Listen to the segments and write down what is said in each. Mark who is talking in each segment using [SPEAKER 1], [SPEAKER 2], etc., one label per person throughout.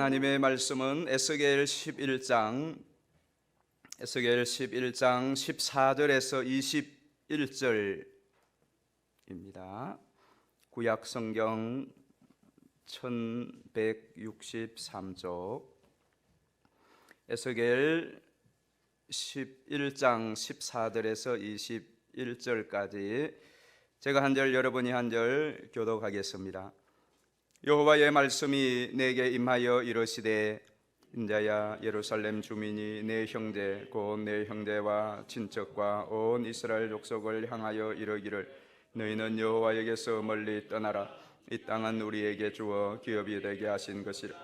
[SPEAKER 1] 하나님의 말씀은 에스겔 11장 14절에서 21절입니다. 구약 성경 1163쪽 에스겔 11장 14절에서 21절까지 제가 한 절 여러분이 한 절 교독하겠습니다. 여호와의 말씀이 내게 임하여 이르시되 인자야, 예루살렘 주민이 내 형제 곧 내 형제와 친척과 온 이스라엘 족속을 향하여 이르기를 너희는 여호와에게서 멀리 떠나라. 이 땅은 우리에게 주어 기업이 되게 하신 것이라.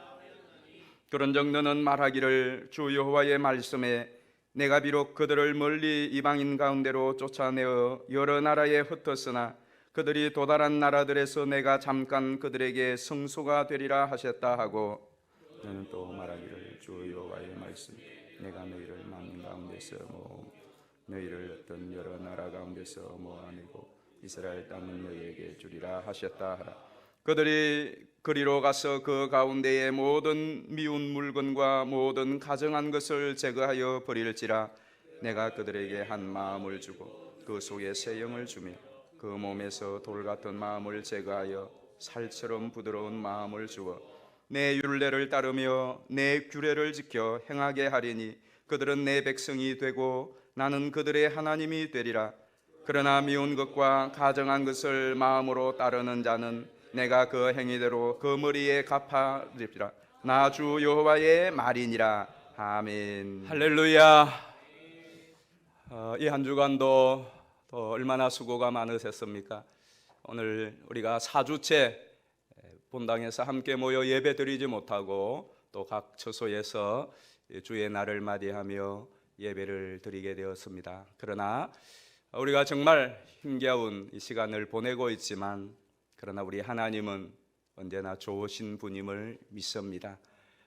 [SPEAKER 1] 그런즉 너는 말하기를 주 여호와의 말씀에 내가 비록 그들을 멀리 이방인 가운데로 쫓아내어 여러 나라에 흩었으나 그들이 도달한 나라들에서 내가 잠깐 그들에게 성소가 되리라 하셨다 하고, 너는 또 말하기를 주 여호와의 말씀 내가 너희를 만민 가운데서 너희를 어떤 여러 나라 가운데서 모아내고 이스라엘 땅은 너희에게 주리라 하셨다 하라. 그들이 그리로 가서 그 가운데의 모든 미운 물건과 모든 가정한 것을 제거하여 버릴지라. 내가 그들에게 한 마음을 주고 그 속에 새 영을 주며 그 몸에서 돌 같은 마음을 제거하여 살처럼 부드러운 마음을 주어 내 율례를 따르며 내 규례를 지켜 행하게 하리니 그들은 내 백성이 되고 나는 그들의 하나님이 되리라. 그러나 미운 것과 가정한 것을 마음으로 따르는 자는 내가 그 행위대로 그 머리에 갚아주리라. 나 주 여호와의 말이니라. 아멘. 할렐루야. 이 한 주간도 또 얼마나 수고가 많으셨습니까? 오늘 우리가 4주째 본당에서 함께 모여 예배드리지 못하고 또 각 처소에서 주의 날을 맞이하며 예배를 드리게 되었습니다. 그러나 우리가 정말 힘겨운 이 시간을 보내고 있지만 그러나 우리 하나님은 언제나 좋으신 분임을 믿습니다.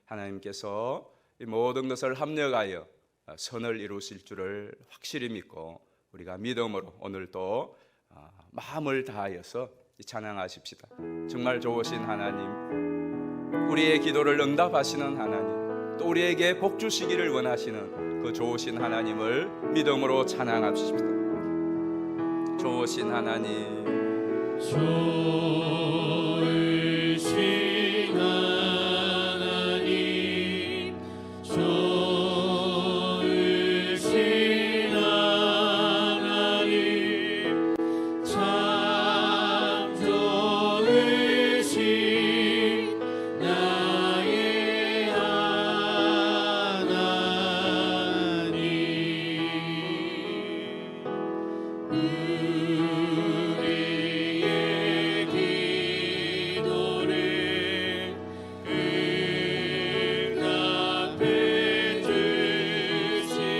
[SPEAKER 1] 하나님께서 이 모든 것을 합력하여 선을 이루실 줄을 확실히 믿고 우리가 믿음으로 오늘도 마음을 다하여서 찬양하십시다. 정말 좋으신 하나님, 우리의 기도를 응답하시는 하나님, 또 우리에게 복 주시기를 원하시는 그 좋으신 하나님을 믿음으로 찬양합시다. 좋으신 하나님,
[SPEAKER 2] 좋으신 하나님, 좋으신 하나님, 참 좋으신 나의 하나님.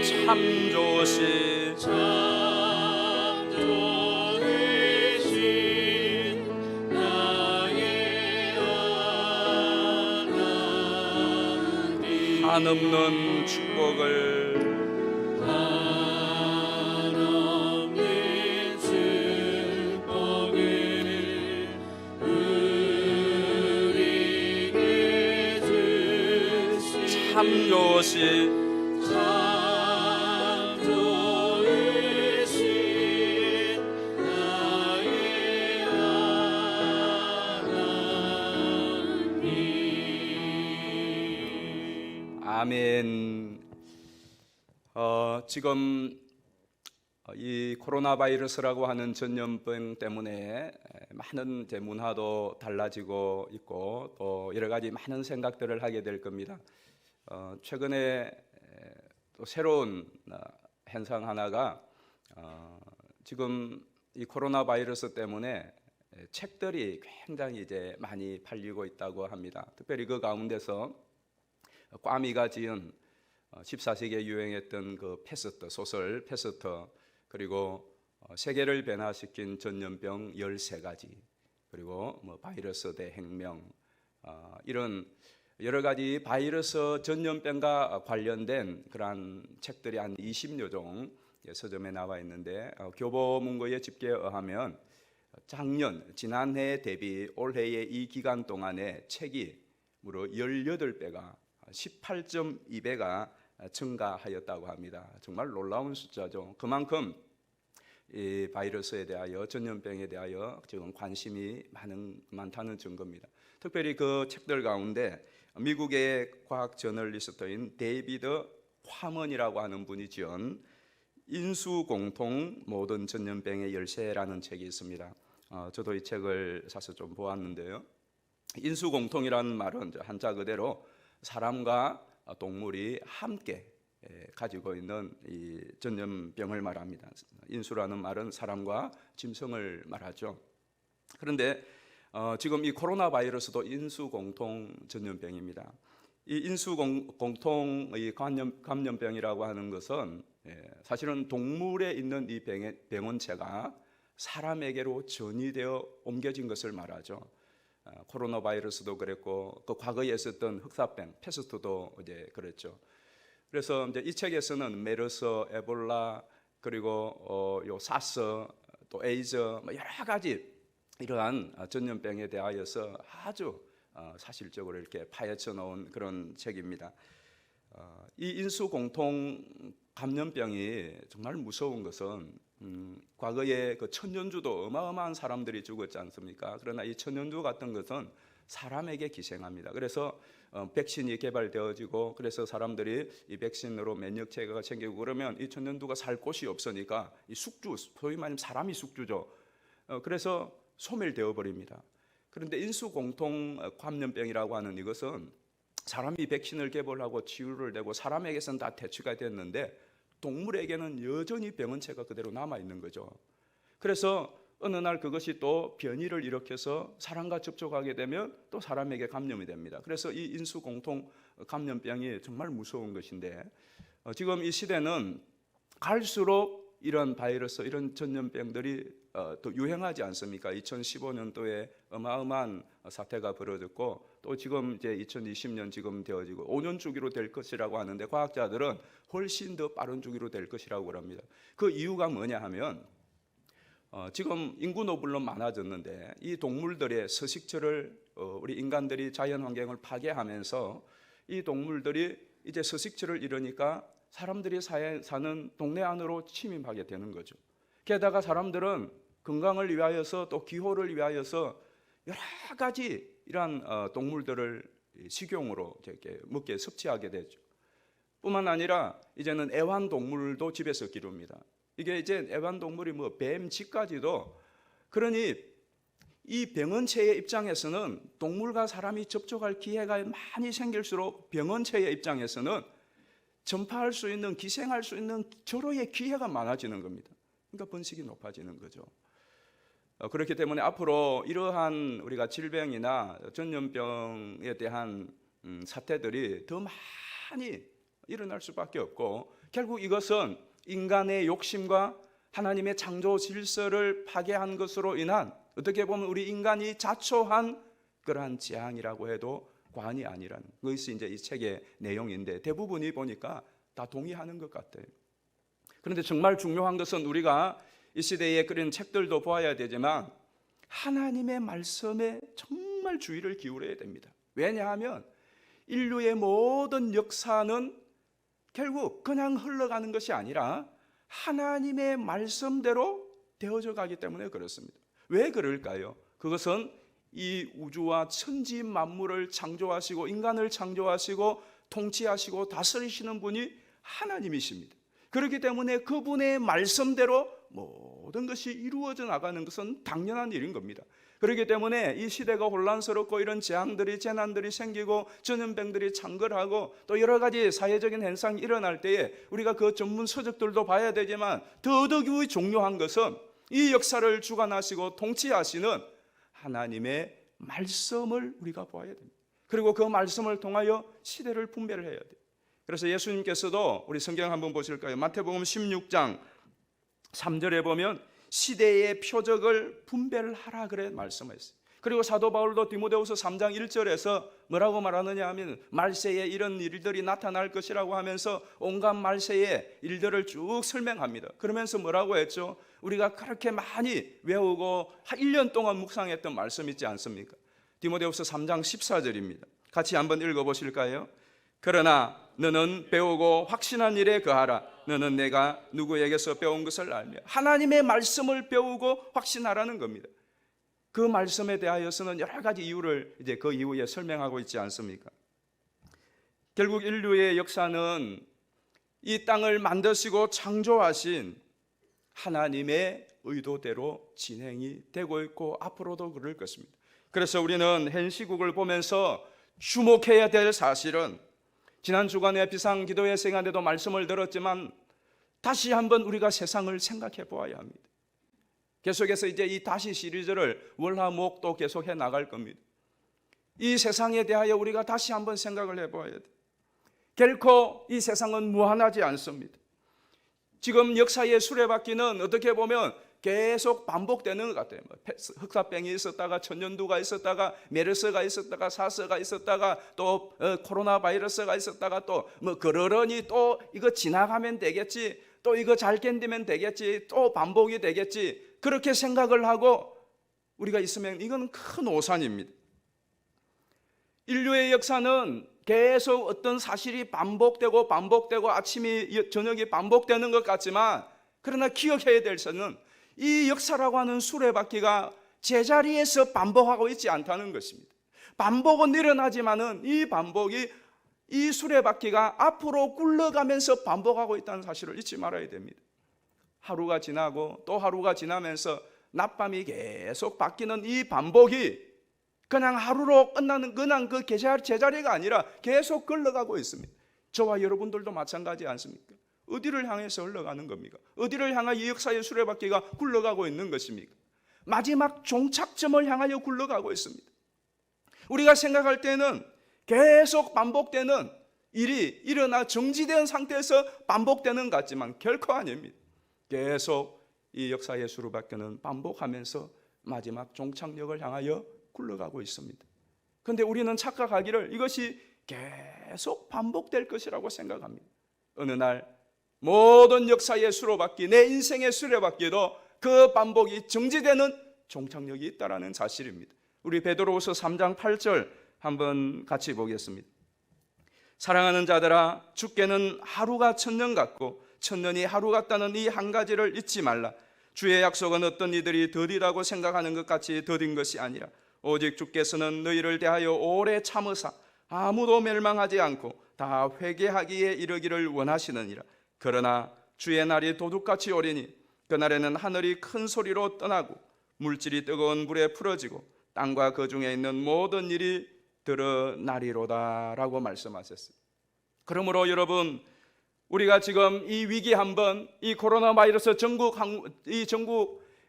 [SPEAKER 1] 참 좋으신
[SPEAKER 2] 나의 하나님.
[SPEAKER 1] 한없는 축복을
[SPEAKER 2] 한없는 축복을 우리에게 주신
[SPEAKER 1] 참 좋으신
[SPEAKER 2] 참 좋으신 나의 하나님.
[SPEAKER 1] 아멘. 지금 이 코로나 바이러스라고 하는 전염병 때문에 많은 이제 문화도 달라지고 있고 또 여러 가지 많은 생각들을 하게 될 겁니다. 최근에 또 새로운 현상 하나가 지금 이 코로나 바이러스 때문에 책들이 굉장히 이제 많이 팔리고 있다고 합니다. 특별히 그 가운데서 꽈미가 지은 14세기에 유행했던 그 패스트 소설 패스트, 그리고 세계를 변화시킨 전염병 13가지, 그리고 바이러스 대혁명, 이런 여러 가지 바이러스 전염병과 관련된 그러한 책들이 한 20여 종 서점에 나와 있는데, 교보문고의 집계에 의하면 지난해 대비 올해의 이 기간 동안에 책이 무려 18배가 18.2배가 증가하였다고 합니다. 정말 놀라운 숫자죠. 그만큼 이 바이러스에 대하여, 전염병에 대하여 지금 관심이 많다는 증거입니다. 특별히 그 책들 가운데 미국의 과학 저널리스트인 데이비드 화먼이라고 하는 분이 지은 인수공통 모든 전염병의 열쇠라는 책이 있습니다. 저도 이 책을 사서 좀 보았는데요. 인수공통이라는 말은 한자 그대로 사람과 동물이 함께 가지고 있는 이 전염병을 말합니다. 인수라는 말은 사람과 짐승을 말하죠. 그런데 지금 이 코로나 바이러스도 인수공통 전염병입니다. 이 인수공통 감염병이라고 하는 것은 사실은 동물에 있는 이 병원체가 사람에게로 전이되어 옮겨진 것을 말하죠. 코로나 바이러스도 그랬고 그 과거에 있었던 흑사병, 패스트도 이제 그랬죠. 그래서 이제 이 책에서는 메르스, 에볼라, 그리고 요 사스, 또 에이즈, 여러 가지 이러한 전염병에 대하여서 아주 사실적으로 이렇게 파헤쳐 놓은 그런 책입니다. 이 인수공통 감염병이 정말 무서운 것은 과거에 그 천연두도 어마어마한 사람들이 죽었지 않습니까? 그러나 이 천연두 같은 것은 사람에게 기생합니다. 그래서 백신이 개발되어지고 그래서 사람들이 이 백신으로 면역체계가 생기고 그러면 이 천연두가 살 곳이 없으니까 이 숙주, 소위 말하면 사람이 숙주죠. 그래서 소멸되어 버립니다. 그런데 인수공통 감염병이라고 하는 이것은 사람이 백신을 개발하고 치유를 되고 사람에게서는 다 퇴치가 됐는데 동물에게는 여전히 병원체가 그대로 남아있는 거죠. 그래서 어느 날 그것이 또 변이를 일으켜서 사람과 접촉하게 되면 또 사람에게 감염이 됩니다. 그래서 이 인수공통 감염병이 정말 무서운 것인데 지금 이 시대는 갈수록 이런 바이러스, 이런 전염병들이 또 유행하지 않습니까? 2015년도에 어마어마한 사태가 벌어졌고 또 지금 이제 2020년 지금 되어지고 5년 주기로 될 것이라고 하는데 과학자들은 훨씬 더 빠른 주기로 될 것이라고 합니다. 그 이유가 뭐냐 하면 지금 인구도 물론 많아졌는데 이 동물들의 서식처를 우리 인간들이 자연 환경을 파괴하면서 이 동물들이 이제 서식처를 잃으니까 사람들이 사는 동네 안으로 침입하게 되는 거죠. 게다가 사람들은 건강을 위하여서 또 기호를 위하여서 여러 가지 이러한 동물들을 식용으로 이렇게 먹게 섭취하게 되죠. 뿐만 아니라 이제는 애완동물도 집에서 기릅니다. 이게 이제 애완동물이 뭐 뱀, 쥐까지도. 그러니 이 병원체의 입장에서는 동물과 사람이 접촉할 기회가 많이 생길수록 병원체의 입장에서는 전파할 수 있는, 기생할 수 있는 절호의 기회가 많아지는 겁니다. 그러니까 번식이 높아지는 거죠. 그렇기 때문에 앞으로 이러한 우리가 질병이나 전염병에 대한 사태들이 더 많이 일어날 수밖에 없고 결국 이것은 인간의 욕심과 하나님의 창조 질서를 파괴한 것으로 인한 어떻게 보면 우리 인간이 자초한 그러한 재앙이라고 해도 과언이 아니라는 것이 이제 이 책의 내용인데 대부분이 보니까 다 동의하는 것 같아요. 그런데 정말 중요한 것은 우리가 이 시대에 그런 책들도 보아야 되지만 하나님의 말씀에 정말 주의를 기울여야 됩니다. 왜냐하면 인류의 모든 역사는 결국 그냥 흘러가는 것이 아니라 하나님의 말씀대로 되어져 가기 때문에 그렇습니다. 왜 그럴까요? 그것은 이 우주와 천지 만물을 창조하시고 인간을 창조하시고 통치하시고 다스리시는 분이 하나님이십니다. 그렇기 때문에 그분의 말씀대로 모든 것이 이루어져 나가는 것은 당연한 일인 겁니다. 그렇기 때문에 이 시대가 혼란스럽고 이런 재앙들이 재난들이 생기고 전염병들이 창궐하고 또 여러 가지 사회적인 현상이 일어날 때에 우리가 그 전문 서적들도 봐야 되지만 더더욱이 중요한 것은 이 역사를 주관하시고 통치하시는 하나님의 말씀을 우리가 보아야 됩니다. 그리고 그 말씀을 통하여 시대를 분별을 해야 돼요. 그래서 예수님께서도 우리 성경 한번 보실까요? 마태복음 16장 3절에 보면 시대의 표적을 분별하라 그래 말씀했어요. 그리고 사도 바울도 디모데후서 3장 1절에서 뭐라고 말하느냐 하면 말세에 이런 일들이 나타날 것이라고 하면서 온갖 말세의 일들을 쭉 설명합니다. 그러면서 뭐라고 했죠? 우리가 그렇게 많이 외우고 1년 동안 묵상했던 말씀 있지 않습니까? 디모데후서 3장 14절입니다. 같이 한번 읽어보실까요? 그러나 너는 배우고 확신한 일에 거하라. 너는 내가 누구에게서 배운 것을 알며. 하나님의 말씀을 배우고 확신하라는 겁니다. 그 말씀에 대하여서는 여러 가지 이유를 이제 그 이후에 설명하고 있지 않습니까? 결국 인류의 역사는 이 땅을 만드시고 창조하신 하나님의 의도대로 진행이 되고 있고 앞으로도 그럴 것입니다. 그래서 우리는 현 시국을 보면서 주목해야 될 사실은, 지난 주간에 비상기도회 시간에도 말씀을 들었지만 다시 한번 우리가 세상을 생각해 보아야 합니다. 계속해서 이제 이 다시 시리즈를 월화목도 계속해 나갈 겁니다. 이 세상에 대하여 우리가 다시 한번 생각을 해봐야 돼요. 결코 이 세상은 무한하지 않습니다. 지금 역사의 수레바퀴는 어떻게 보면 계속 반복되는 것 같아요. 흑사병이 있었다가 천연두가 있었다가 메르스가 있었다가 사스가 있었다가 또 코로나 바이러스가 있었다가 또 뭐 그러려니 또 이거 지나가면 되겠지, 또 이거 잘 견디면 되겠지, 또 반복이 되겠지, 그렇게 생각을 하고 우리가 있으면 이건 큰 오산입니다. 인류의 역사는 계속 어떤 사실이 반복되고 아침이 저녁이 반복되는 것 같지만, 그러나 기억해야 될 것은 이 역사라고 하는 수레바퀴가 제자리에서 반복하고 있지 않다는 것입니다. 반복은 일어나지만은 이 반복이 이 수레바퀴가 앞으로 굴러가면서 반복하고 있다는 사실을 잊지 말아야 됩니다. 하루가 지나고 또 하루가 지나면서 낮밤이 계속 바뀌는 이 반복이 그냥 하루로 끝나는 그냥 그 제자리가 아니라 계속 흘러가고 있습니다. 저와 여러분들도 마찬가지 않습니까? 어디를 향해서 흘러가는 겁니까? 어디를 향하여 이 역사의 수레바퀴가 굴러가고 있는 것입니까? 마지막 종착점을 향하여 굴러가고 있습니다. 우리가 생각할 때는 계속 반복되는 일이 일어나 정지된 상태에서 반복되는 것 같지만 결코 아닙니다. 계속 이 역사의 수레바퀴는 반복하면서 마지막 종착역을 향하여 굴러가고 있습니다. 그런데 우리는 착각하기를 이것이 계속 반복될 것이라고 생각합니다. 어느 날 모든 역사의 수레바퀴, 내 인생의 수레바퀴도 그 반복이 정지되는 종착역이 있다는 사실입니다. 우리 베드로후서 3장 8절 한번 같이 보겠습니다. 사랑하는 자들아, 주께는 하루가 천년 같고 천년이 하루 같다는 이 한 가지를 잊지 말라. 주의 약속은 어떤 이들이 더디다고 생각하는 것 같이 더딘 것이 아니라 오직 주께서는 너희를 대하여 오래 참으사 아무도 멸망하지 않고 다 회개하기에 이르기를 원하시느니라. 그러나 주의 날이 도둑같이 오리니 그날에는 하늘이 큰 소리로 떠나고 물질이 뜨거운 불에 풀어지고 땅과 그 중에 있는 모든 일이 드러나리로다 라고 말씀하셨어요. 그러므로 여러분, 우리가 지금 이 위기 한번, 이 코로나 바이러스 전국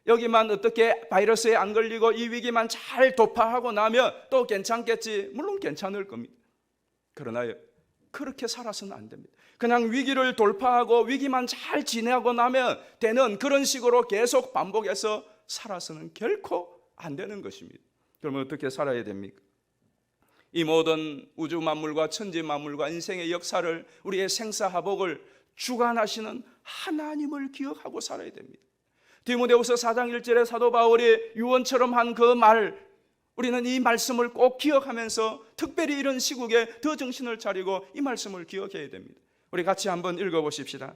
[SPEAKER 1] 여기만 어떻게 바이러스에 안 걸리고 이 위기만 잘 돌파하고 나면 또 괜찮겠지. 물론 괜찮을 겁니다. 그러나 그렇게 살아서는 안 됩니다. 그냥 위기를 돌파하고 위기만 잘 지내고 나면 되는 그런 식으로 계속 반복해서 살아서는 결코 안 되는 것입니다. 그러면 어떻게 살아야 됩니까? 이 모든 우주 만물과 천지 만물과 인생의 역사를, 우리의 생사화복을 주관하시는 하나님을 기억하고 살아야 됩니다. 디모데후서 4장 1절에 사도 바울이 유언처럼 한 그 말, 우리는 이 말씀을 꼭 기억하면서 특별히 이런 시국에 더 정신을 차리고 이 말씀을 기억해야 됩니다. 우리 같이 한번 읽어보십시다.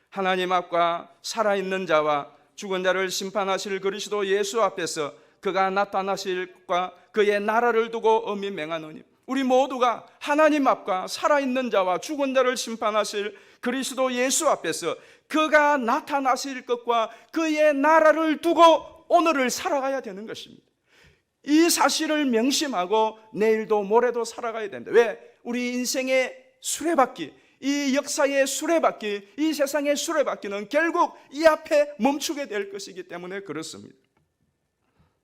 [SPEAKER 1] 하나님 앞과 살아있는 자와 죽은 자를 심판하실 그리스도 예수 앞에서 그가 나타나실과 그의 나라를 두고 엄히 맹하노니, 우리 모두가 하나님 앞과 살아있는 자와 죽은 자를 심판하실 그리스도 예수 앞에서 그가 나타나실 것과 그의 나라를 두고 오늘을 살아가야 되는 것입니다. 이 사실을 명심하고 내일도 모레도 살아가야 됩니다. 왜? 우리 인생의 수레바퀴, 이 역사의 수레바퀴, 이 세상의 수레바퀴는 결국 이 앞에 멈추게 될 것이기 때문에 그렇습니다.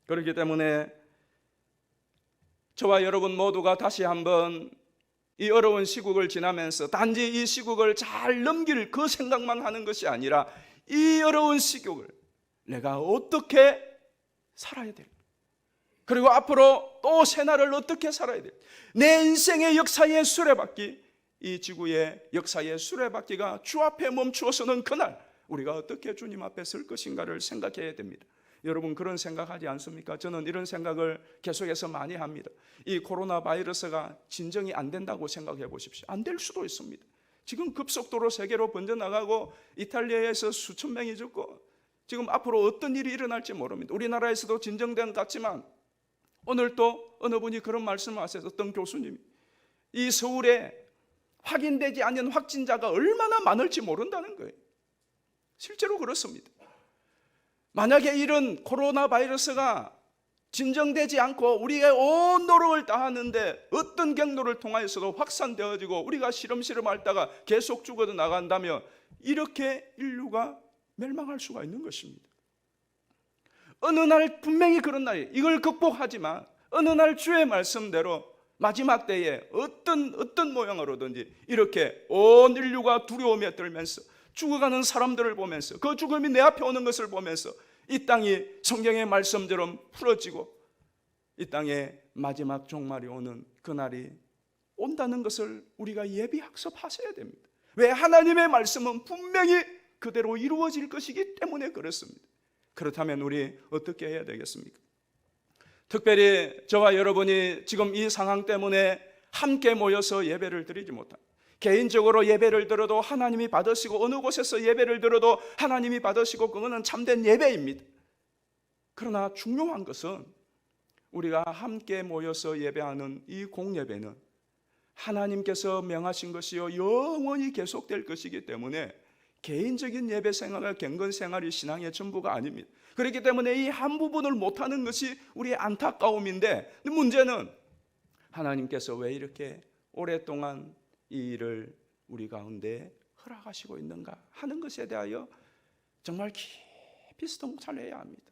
[SPEAKER 1] 그렇기 때문에 저와 여러분 모두가 다시 한번 이 어려운 시국을 지나면서 단지 이 시국을 잘 넘길 그 생각만 하는 것이 아니라 이 어려운 시국을 내가 어떻게 살아야 될까, 그리고 앞으로 또 새날을 어떻게 살아야 될까, 내 인생의 역사의 수레바퀴, 이 지구의 역사의 수레바퀴가 주 앞에 멈추어서는 그날 우리가 어떻게 주님 앞에 설 것인가를 생각해야 됩니다. 여러분 그런 생각하지 않습니까? 저는 이런 생각을 계속해서 많이 합니다. 이 코로나 바이러스가 진정이 안 된다고 생각해 보십시오. 안 될 수도 있습니다. 지금 급속도로 세계로 번져나가고 이탈리아에서 수천 명이 죽고 지금 앞으로 어떤 일이 일어날지 모릅니다. 우리나라에서도 진정된 것 같지만 오늘 또 어느 분이 그런 말씀을 하세요. 어떤 교수님이 이 서울에 확인되지 않은 확진자가 얼마나 많을지 모른다는 거예요. 실제로 그렇습니다. 만약에 이런 코로나 바이러스가 진정되지 않고 우리의 온 노력을 다하는데 어떤 경로를 통하여서도 확산되어지고 우리가 시름시름 앓다가 계속 죽어도 나간다면 이렇게 인류가 멸망할 수가 있는 것입니다. 어느 날 분명히 그런 날이 이걸 극복하지만 어느 날 주의 말씀대로 마지막 때에 어떤 모양으로든지 이렇게 온 인류가 두려움에 떨면서 죽어가는 사람들을 보면서 그 죽음이 내 앞에 오는 것을 보면서 이 땅이 성경의 말씀처럼 풀어지고 이 땅에 마지막 종말이 오는 그날이 온다는 것을 우리가 예비학습하셔야 됩니다. 왜? 하나님의 말씀은 분명히 그대로 이루어질 것이기 때문에 그렇습니다. 그렇다면 우리 어떻게 해야 되겠습니까? 특별히 저와 여러분이 지금 이 상황 때문에 함께 모여서 예배를 드리지 못합니다. 개인적으로 예배를 들어도 하나님이 받으시고 어느 곳에서 예배를 들어도 하나님이 받으시고 그거는 참된 예배입니다. 그러나 중요한 것은 우리가 함께 모여서 예배하는 이 공예배는 하나님께서 명하신 것이요 영원히 계속될 것이기 때문에 개인적인 예배 생활과 경건 생활이 신앙의 전부가 아닙니다. 그렇기 때문에 이 한 부분을 못하는 것이 우리의 안타까움인데 문제는 하나님께서 왜 이렇게 오랫동안 이 일을 우리 가운데 허락하시고 있는가 하는 것에 대하여 정말 깊이 통찰을 해야 합니다.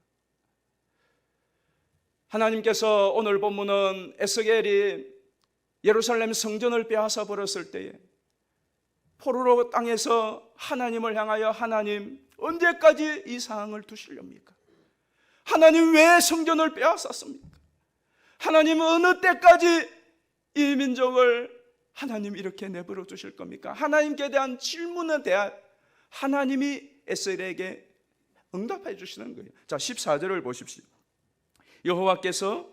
[SPEAKER 1] 하나님께서 오늘 본문은 에스겔이 예루살렘 성전을 빼앗아 버렸을 때에 포로로 땅에서 하나님을 향하여 하나님 언제까지 이 상황을 두시렵니까? 하나님 왜 성전을 빼앗았습니까? 하나님 어느 때까지 이 민족을 하나님 이렇게 내버려 두실 겁니까? 하나님께 대한 질문에 대한 하나님이 에스겔에게 응답해 주시는 거예요. 자, 14절을 보십시오. 여호와께서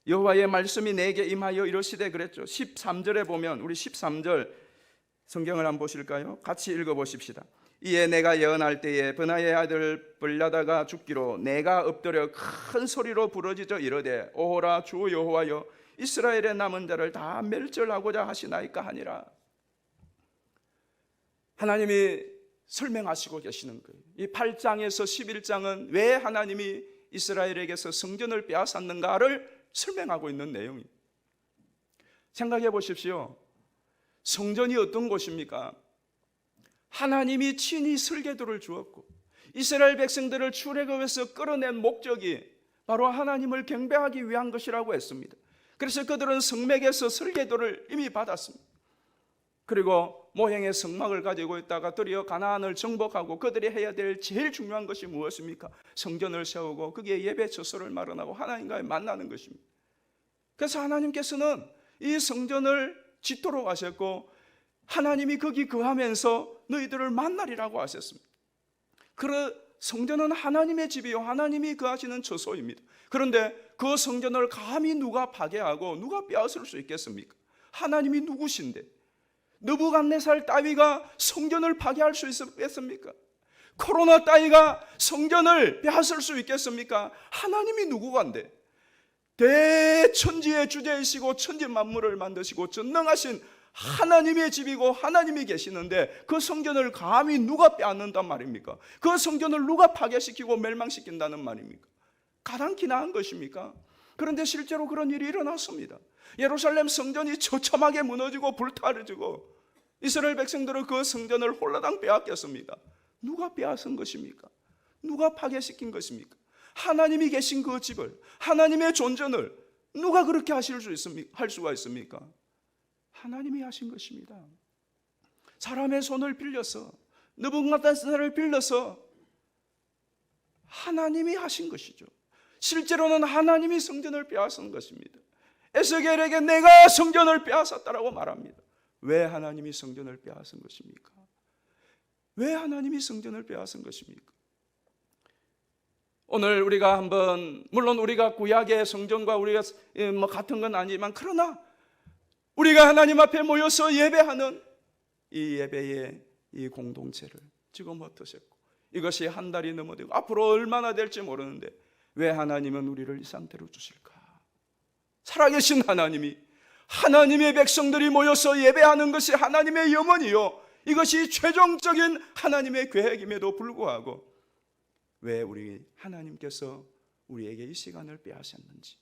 [SPEAKER 1] 여호와의 말씀이 내게 임하여 이르시되 그랬죠. 13절에 보면 우리 13절 성경을 한번 보실까요? 같이 읽어보십시다. 이에 내가 예언할 때에 브나의 아들 블야다가 죽기로 내가 엎드려 큰 소리로 부르짖어 이르되 오호라 주 여호와여 이스라엘의 남은 자를 다 멸절하고자 하시나이까 하니라. 하나님이 설명하시고 계시는 거예요. 이 8장에서 11장은 왜 하나님이 이스라엘에게서 성전을 빼앗았는가를 설명하고 있는 내용입니다. 생각해 보십시오. 성전이 어떤 곳입니까? 하나님이 친히 설계도를 주었고 이스라엘 백성들을 출애굽에서 끌어낸 목적이 바로 하나님을 경배하기 위한 것이라고 했습니다. 그래서 그들은 성맥에서 설계도를 이미 받았습니다. 그리고 모형의 성막을 가지고 있다가 드디어 가나안을 정복하고 그들이 해야 될 제일 중요한 것이 무엇입니까? 성전을 세우고 거기에 예배 처소를 마련하고 하나님과의 만나는 것입니다. 그래서 하나님께서는 이 성전을 짓도록 하셨고 하나님이 거기 거하면서 너희들을 만나리라고 하셨습니다. 그 성전은 하나님의 집이요 하나님이 거하시는 처소입니다. 그런데 그 성전을 감히 누가 파괴하고 누가 빼앗을 수 있겠습니까? 하나님이 누구신데 느부갓네살 따위가 성전을 파괴할 수 있겠습니까? 코로나 따위가 성전을 빼앗을 수 있겠습니까? 하나님이 누구간데? 대천지의 주제이시고 천지 만물을 만드시고 전능하신 하나님의 집이고 하나님이 계시는데 그 성전을 감히 누가 빼앗는단 말입니까? 그 성전을 누가 파괴시키고 멸망시킨다는 말입니까? 가당키나 한 것입니까? 그런데 실제로 그런 일이 일어났습니다. 예루살렘 성전이 처참하게 무너지고 불타르지고 이스라엘 백성들은 그 성전을 홀라당 빼앗겼습니다. 누가 빼앗은 것입니까? 누가 파괴시킨 것입니까? 하나님이 계신 그 집을, 하나님의 존전을 누가 그렇게 할 수가 있습니까? 하나님이 하신 것입니다. 사람의 손을 빌려서 느부갓네살을 빌려서 하나님이 하신 것이죠. 실제로는 하나님이 성전을 빼앗은 것입니다. 에스겔에게 내가 성전을 빼앗았다라고 말합니다. 왜 하나님이 성전을 빼앗은 것입니까? 왜 하나님이 성전을 빼앗은 것입니까? 오늘 우리가 한번, 물론 우리가 구약의 성전과 우리가 뭐 같은 건 아니지만, 그러나 우리가 하나님 앞에 모여서 예배하는 이 예배의 이 공동체를 지금 어떠셨고, 이것이 한 달이 넘어되고 앞으로 얼마나 될지 모르는데 왜 하나님은 우리를 이 상태로 주실까? 살아계신 하나님이, 하나님의 백성들이 모여서 예배하는 것이 하나님의 염원이요, 이것이 최종적인 하나님의 계획임에도 불구하고 왜 우리 하나님께서 우리에게 이 시간을 빼앗았는지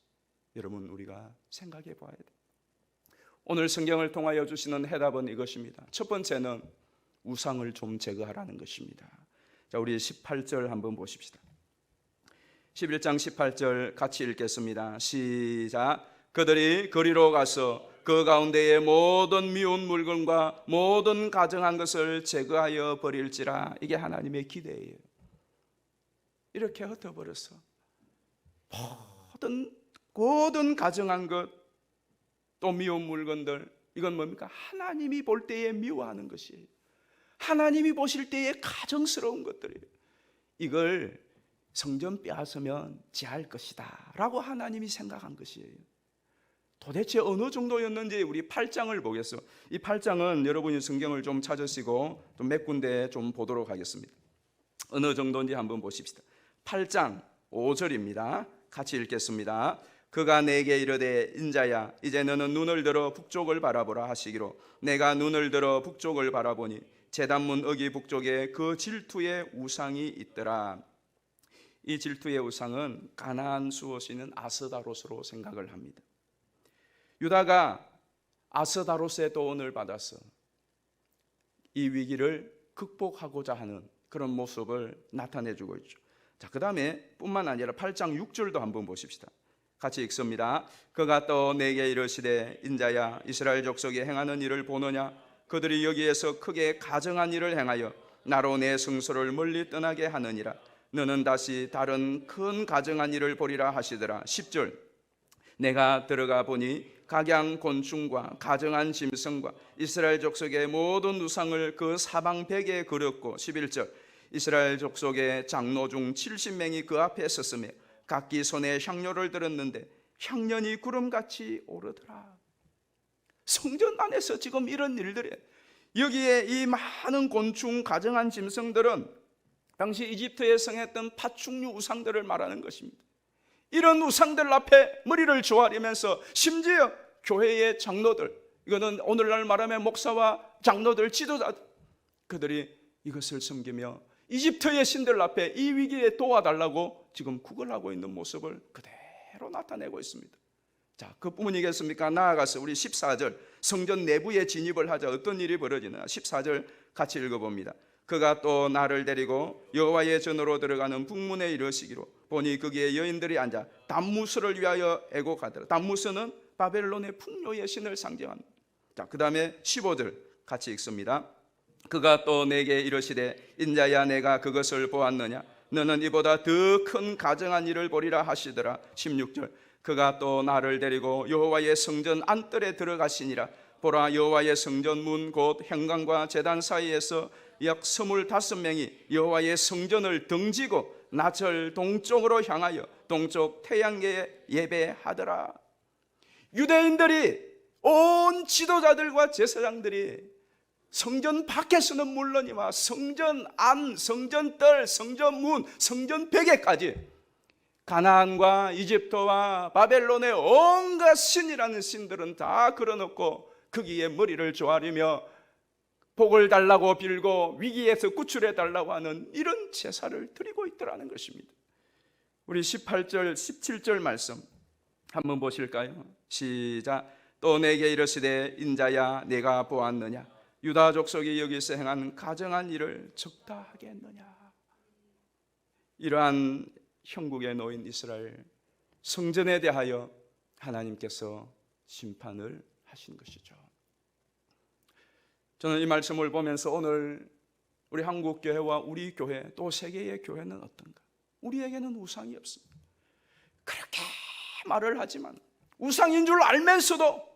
[SPEAKER 1] 여러분, 우리가 생각해 봐야 돼요. 오늘 성경을 통하여 주시는 해답은 이것입니다. 첫 번째는 우상을 좀 제거하라는 것입니다. 자, 우리 18절 한번 보십시다. 11장 18절 같이 읽겠습니다. 시작. 그들이 거리로 가서 그 가운데의 모든 미운 물건과 모든 가증한 것을 제거하여 버릴지라. 이게 하나님의 기대예요. 이렇게 흩어버려서 모든 가증한 것, 또 미운 물건들, 이건 뭡니까? 하나님이 볼 때에 미워하는 것이에요. 하나님이 보실 때에 가증스러운 것들이에요. 이걸 성전 빼앗으면 제할 것이다 라고 하나님이 생각한 것이에요. 도대체 어느 정도였는지 우리 8장을 보겠어요. 이 8장은 여러분이 성경을 좀 찾으시고 좀 몇 군데 좀 보도록 하겠습니다. 어느 정도인지 한번 보십시다. 8장 5절입니다. 같이 읽겠습니다. 그가 내게 이르되 인자야, 이제 너는 눈을 들어 북쪽을 바라보라 하시기로 내가 눈을 들어 북쪽을 바라보니 제단문 어기 북쪽에 그 질투의 우상이 있더라. 이 질투의 우상은 가나안 수호신인 아스다롯으로 생각을 합니다. 유다가 아스다롯의 도움을 받아서 이 위기를 극복하고자 하는 그런 모습을 나타내주고 있죠. 자, 그 다음에 뿐만 아니라 8장 6절도 한번 보십시다. 같이 읽습니다. 그가 또 내게 이르시되 인자야, 이스라엘 족속이 행하는 일을 보느냐? 그들이 여기에서 크게 가증한 일을 행하여 나로 내 성소를 멀리 떠나게 하느니라. 너는 다시 다른 큰 가증한 일을 보리라 하시더라. 10절. 내가 들어가 보니 각양 곤충과 가증한 짐승과 이스라엘 족속의 모든 우상을 그 사방 벽에 그렸고, 11절. 이스라엘 족속의 장로 중 70명이 그 앞에 섰으며 각기 손에 향료를 들었는데 향년이 구름같이 오르더라. 성전 안에서 지금 이런 일들이, 여기에 이 많은 곤충, 가증한 짐승들은 당시 이집트에 성했던 파충류 우상들을 말하는 것입니다. 이런 우상들 앞에 머리를 조아리면서 심지어 교회의 장로들, 이거는 오늘날 말하면 목사와 장로들, 지도자, 그들이 이것을 섬기며 이집트의 신들 앞에 이 위기에 도와달라고 지금 구걸하고 있는 모습을 그대로 나타내고 있습니다. 자, 그뿐이겠습니까? 나아가서 우리 14절, 성전 내부에 진입을 하자. 어떤 일이 벌어지나? 14절 같이 읽어봅니다. 그가 또 나를 데리고 여호와의 전으로 들어가는 북문에 이르시기로 보니 거기에 여인들이 앉아 담무스를 위하여 애곡하더라. 담무스는 바벨론의 풍요의 신을 상징합니다. 자, 그 다음에 15절 같이 읽습니다. 그가 또 내게 이르시되 인자야, 내가 그것을 보았느냐? 너는 이보다 더 큰 가증한 일을 보리라 하시더라. 16절. 그가 또 나를 데리고 여호와의 성전 안뜰에 들어가시니라. 보라, 여호와의 성전 문 곧 현관과 제단 사이에서 약 25명이 여호와의 성전을 등지고 나철 동쪽으로 향하여 동쪽 태양계에 예배하더라. 유대인들이, 온 지도자들과 제사장들이 성전 밖에서는 물론이와 성전 안, 성전 뜰, 성전 문, 성전 벽에까지 가나안과 이집트와 바벨론의 온갖 신이라는 신들은 다 걸어놓고 거기에 머리를 조아리며 복을 달라고 빌고 위기에서 구출해 달라고 하는 이런 제사를 드리고 있더라는 것입니다. 우리 18절, 17절 말씀 한번 보실까요? 시작. 또 내게 이르시되 인자야, 내가 보았느냐? 유다 족속이 여기서 행한 가증한 일을 적다 하겠느냐? 이러한 형국에 놓인 이스라엘 성전에 대하여 하나님께서 심판을 하신 것이죠. 저는 이 말씀을 보면서 오늘 우리 한국 교회와 우리 교회 또 세계의 교회는 어떤가? 우리에게는 우상이 없습니다. 그렇게 말을 하지만 우상인 줄 알면서도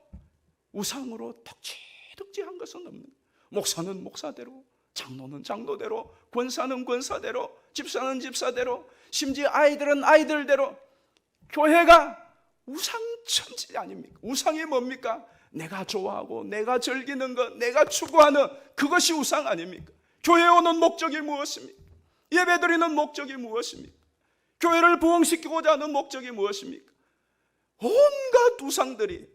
[SPEAKER 1] 우상으로 덕지덕지한 것은 없는, 목사는 목사대로, 장로는 장로대로, 권사는 권사대로 집사는 집사대로, 심지어 아이들은 아이들대로 교회가 우상천지 아닙니까? 우상이 뭡니까? 내가 좋아하고 내가 즐기는 것, 내가 추구하는 그것이 우상 아닙니까? 교회에 오는 목적이 무엇입니까? 예배드리는 목적이 무엇입니까? 교회를 부흥시키고자 하는 목적이 무엇입니까? 온갖 우상들이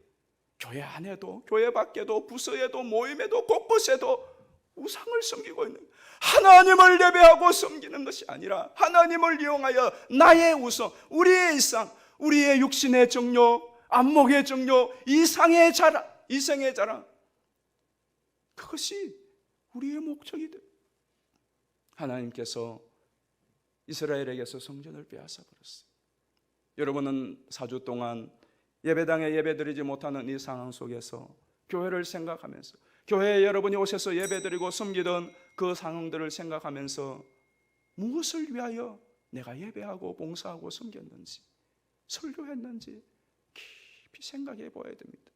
[SPEAKER 1] 교회 안에도 교회 밖에도 부서에도 모임에도 곳곳에도 우상을 섬기고 있는 거예요. 하나님을 예배하고 섬기는 것이 아니라 하나님을 이용하여 나의 우상, 우리의 일상, 우리의 육신의 정욕, 안목의 정욕, 이상의 자랑, 이생의 자랑, 그것이 우리의 목적이 돼요. 하나님께서 이스라엘에게서 성전을 빼앗아 버렸어요. 여러분은 4주 동안 예배당에 예배드리지 못하는 이 상황 속에서 교회를 생각하면서, 교회에 여러분이 오셔서 예배드리고 섬기던 그 상황들을 생각하면서 무엇을 위하여 내가 예배하고 봉사하고 섬겼는지, 설교했는지 깊이 생각해 보아야 됩니다.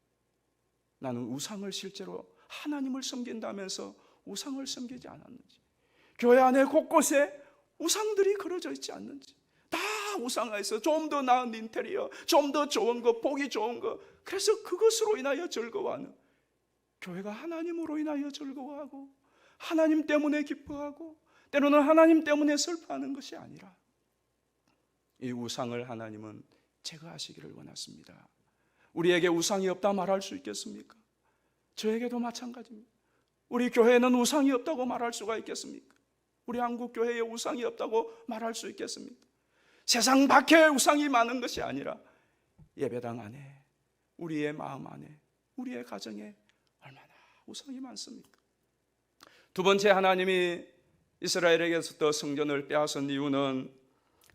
[SPEAKER 1] 나는 우상을 실제로 하나님을 섬긴다면서 우상을 섬기지 않았는지, 교회 안에 곳곳에 우상들이 그려져 있지 않는지, 다 우상화해서 좀 더 나은 인테리어, 좀 더 좋은 거, 보기 좋은 거, 그래서 그것으로 인하여 즐거워하는, 교회가 하나님으로 인하여 즐거워하고 하나님 때문에 기뻐하고 때로는 하나님 때문에 슬퍼하는 것이 아니라 이 우상을 하나님은 제거하시기를 원하십니다. 우리에게 우상이 없다 말할 수 있겠습니까? 저에게도 마찬가지입니다. 우리 교회에는 우상이 없다고 말할 수가 있겠습니까? 우리 한국 교회에 우상이 없다고 말할 수 있겠습니까? 세상 밖에 우상이 많은 것이 아니라 예배당 안에, 우리의 마음 안에, 우리의 가정에 얼마나 우상이 많습니까? 두 번째, 하나님이 이스라엘에게서 성전을 빼앗은 이유는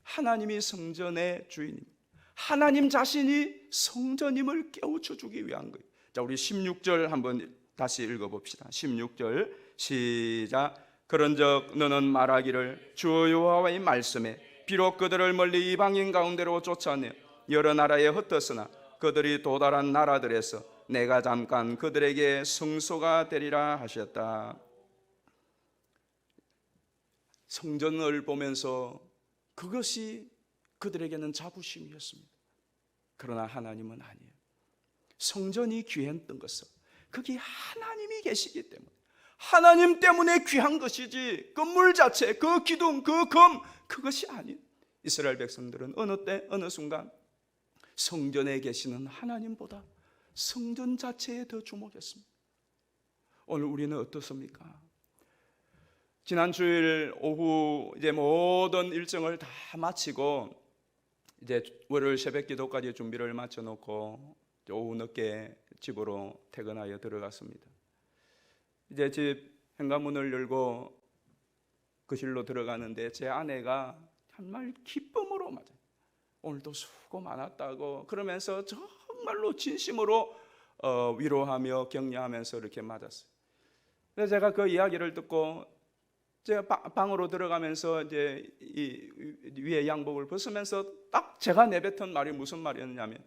[SPEAKER 1] 하나님이 성전의 주인입니다. 하나님 자신이 성전임을 깨우쳐 주기 위한 거예요. 자, 우리 16절 한번 다시 읽어봅시다. 16절 시작. 그런즉 너는 말하기를 주 여호와의 말씀에 비록 그들을 멀리 이방인 가운데로 쫓아내 여러 나라에 흩었으나 그들이 도달한 나라들에서 내가 잠깐 그들에게 성소가 되리라 하셨다. 성전을 보면서 그것이 그들에게는 자부심이었습니다. 그러나 하나님은 아니에요. 성전이 귀했던 것은 거기 하나님이 계시기 때문에, 하나님 때문에 귀한 것이지 건물 자체, 그 기둥, 그 금, 그것이 아닌, 이스라엘 백성들은 어느 때 어느 순간 성전에 계시는 하나님보다 성전 자체에 더 주목했습니다. 오늘 우리는 어떻습니까? 지난 주일 오후 이제 모든 일정을 다 마치고 이제 월요일 새벽 기도까지 준비를 마쳐놓고 오후 늦게 집으로 퇴근하여 들어갔습니다. 이제 집 현관문을 열고 거실로 들어가는데 제 아내가 정말 기쁨으로 맞아요. 오늘도 수고 많았다고 그러면서 정말로 진심으로 위로하며 격려하면서 이렇게 맞았어요. 그래서 제가 그 이야기를 듣고 제가 방으로 들어가면서 이제 이 위에 양복을 벗으면서 딱 제가 내뱉은 말이 무슨 말이었냐면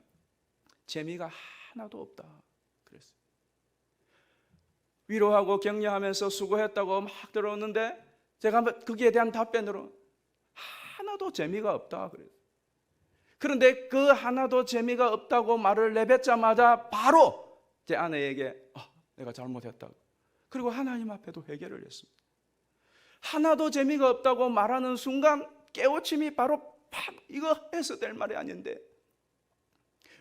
[SPEAKER 1] 재미가 하나도 없다 그랬어요. 위로하고 격려하면서 수고했다고 막 들었는데 제가 거기에 대한 답변으로 하나도 재미가 없다 그랬어요. 그런데 그 하나도 재미가 없다고 말을 내뱉자마자 바로 제 아내에게 내가 잘못했다고, 그리고 하나님 앞에도 회개를 했습니다. 하나도 재미가 없다고 말하는 순간 깨우침이 바로 팍, 이거 해서 될 말이 아닌데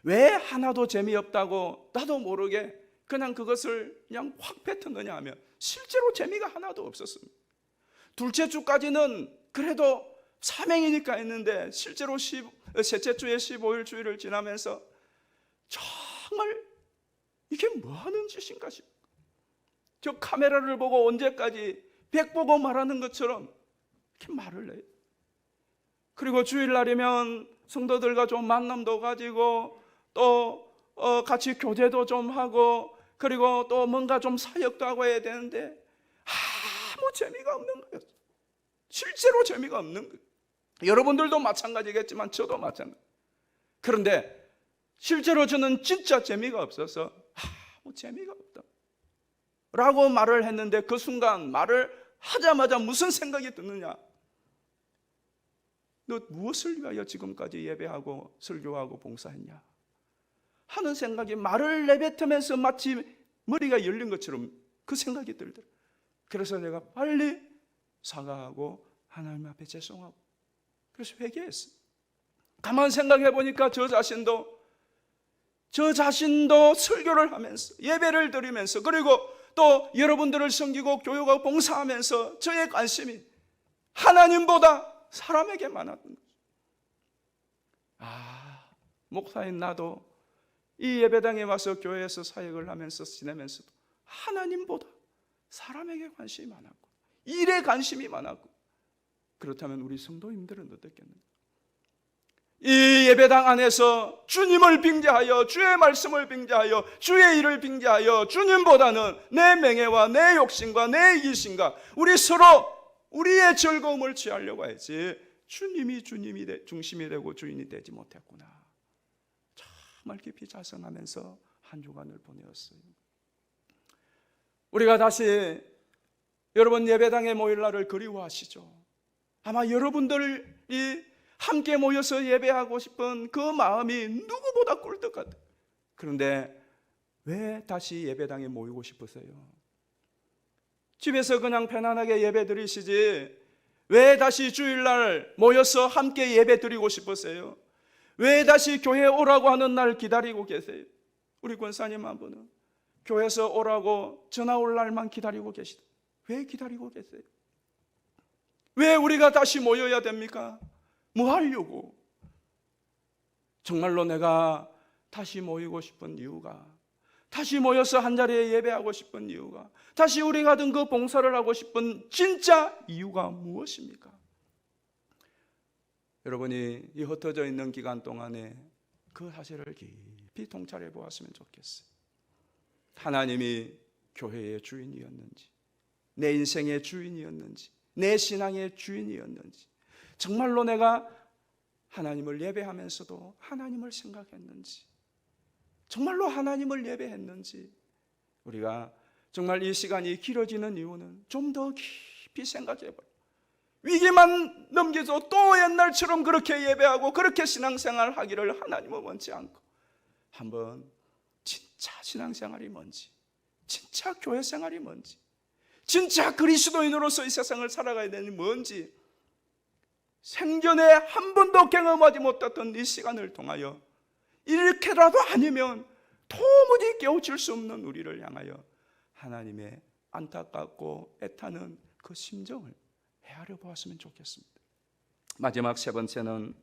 [SPEAKER 1] 왜 하나도 재미없다고 나도 모르게 그냥 그것을 그냥 확 뱉었느냐 하면 실제로 재미가 하나도 없었습니다. 둘째 주까지는 그래도 사명이니까 했는데 실제로 셋째 주에 15일 주일을 지나면서 정말 이게 뭐하는 짓인가 싶어요. 저 카메라를 보고 언제까지 백 보고 말하는 것처럼 이렇게 말을 해요. 그리고 주일날이면 성도들과 좀 만남도 가지고 또 같이 교제도 좀 하고 그리고 또 뭔가 좀 사역도 하고 해야 되는데 아무 재미가 없는 거예요. 실제로 재미가 없는 거예요. 여러분들도 마찬가지겠지만 저도 마찬가지. 그런데 실제로 저는 진짜 재미가 없어서 아무 재미가 없다 라고 말을 했는데 그 순간 말을 하자마자 무슨 생각이 드느냐, 너 무엇을 위하여 지금까지 예배하고 설교하고 봉사했냐 하는 생각이 말을 내뱉으면서 마치 머리가 열린 것처럼 그 생각이 들더라. 그래서 내가 빨리 사과하고 하나님 앞에 죄송하고 그래서 회개했어. 가만 생각해 보니까 저 자신도 설교를 하면서 예배를 드리면서 그리고 또 여러분들을 섬기고 교육하고 봉사하면서 저의 관심이 하나님보다 사람에게 많았던 거죠. 목사인 나도 이 예배당에 와서 교회에서 사역을 하면서 지내면서도 하나님보다 사람에게 관심이 많았고 일에 관심이 많았고 그렇다면 우리 성도님들은 어떻겠는가? 이 예배당 안에서 주님을 빙자하여 주의 말씀을 빙자하여 주의 일을 빙자하여 주님보다는 내 명예와 내 욕심과 내 이기심과 우리 서로 우리의 즐거움을 취하려고 했지 주님이 중심이 되고 주인이 되지 못했구나. 정말 깊이 자성하면서 한 주간을 보내었어요. 우리가 다시 여러분 예배당에 모일 날을 그리워하시죠? 아마 여러분들이 함께 모여서 예배하고 싶은 그 마음이 누구보다 꿀떡 같아요. 그런데 왜 다시 예배당에 모이고 싶으세요? 집에서 그냥 편안하게 예배 드리시지 왜 다시 주일날 모여서 함께 예배 드리고 싶으세요? 왜 다시 교회에 오라고 하는 날 기다리고 계세요? 우리 권사님 한 분은 교회에서 오라고 전화 올 날만 기다리고 계시다. 왜 기다리고 계세요? 왜 우리가 다시 모여야 됩니까? 뭐 하려고? 정말로 내가 다시 모이고 싶은 이유가 다시 모여서 한자리에 예배하고 싶은 이유가 다시 우리가 하던 그 봉사를 하고 싶은 진짜 이유가 무엇입니까? 여러분이 이 흩어져 있는 기간 동안에 그 사실을 깊이 통찰해 보았으면 좋겠어요. 하나님이 교회의 주인이었는지 내 인생의 주인이었는지 내 신앙의 주인이었는지 정말로 내가 하나님을 예배하면서도 하나님을 생각했는지 정말로 하나님을 예배했는지 우리가 정말 이 시간이 길어지는 이유는 좀 더 깊이 생각해봐요. 위기만 넘겨서 또 옛날처럼 그렇게 예배하고 그렇게 신앙생활 하기를 하나님은 원치 않고 한번 진짜 신앙생활이 뭔지 진짜 교회생활이 뭔지 진짜 그리스도인으로서 이 세상을 살아가야 되는 뭔지 생전에 한 번도 경험하지 못했던 이 시간을 통하여 이렇게라도 아니면 도무지 깨우칠 수 없는 우리를 향하여 하나님의 안타깝고 애타는 그 심정을 헤아려 보았으면 좋겠습니다. 마지막 세 번째는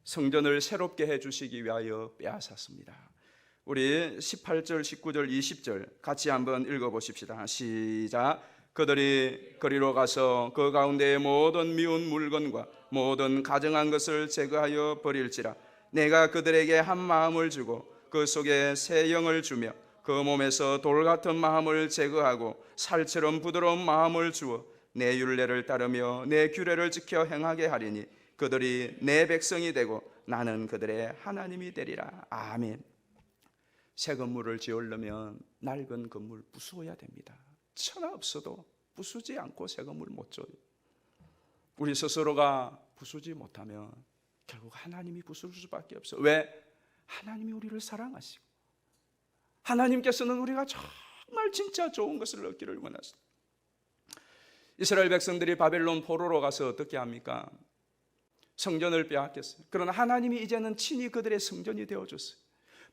[SPEAKER 1] 성전을 새롭게 해주시기 위하여 빼앗았습니다. 우리 18절, 19절, 20절 같이 한번 읽어보십시다. 시작. 그들이 거리로 가서 그 가운데의 모든 미운 물건과 모든 가증한 것을 제거하여 버릴지라. 내가 그들에게 한 마음을 주고 그 속에 새 영을 주며 그 몸에서 돌 같은 마음을 제거하고 살처럼 부드러운 마음을 주어 내 율례를 따르며 내 규례를 지켜 행하게 하리니 그들이 내 백성이 되고 나는 그들의 하나님이 되리라. 아멘. 새 건물을 지으려면 낡은 건물 부수어야 됩니다. 천하 없어도 부수지 않고 새 건물 못 지어요. 우리 스스로가 부수지 못하면 결국 하나님이 부술 수밖에 없어요. 왜? 하나님이 우리를 사랑하시고 하나님께서는 우리가 정말 진짜 좋은 것을 얻기를 원하십니다. 이스라엘 백성들이 바벨론 포로로 가서 어떻게 합니까? 성전을 빼앗겼어요. 그러나 하나님이 이제는 친히 그들의 성전이 되어줬어요.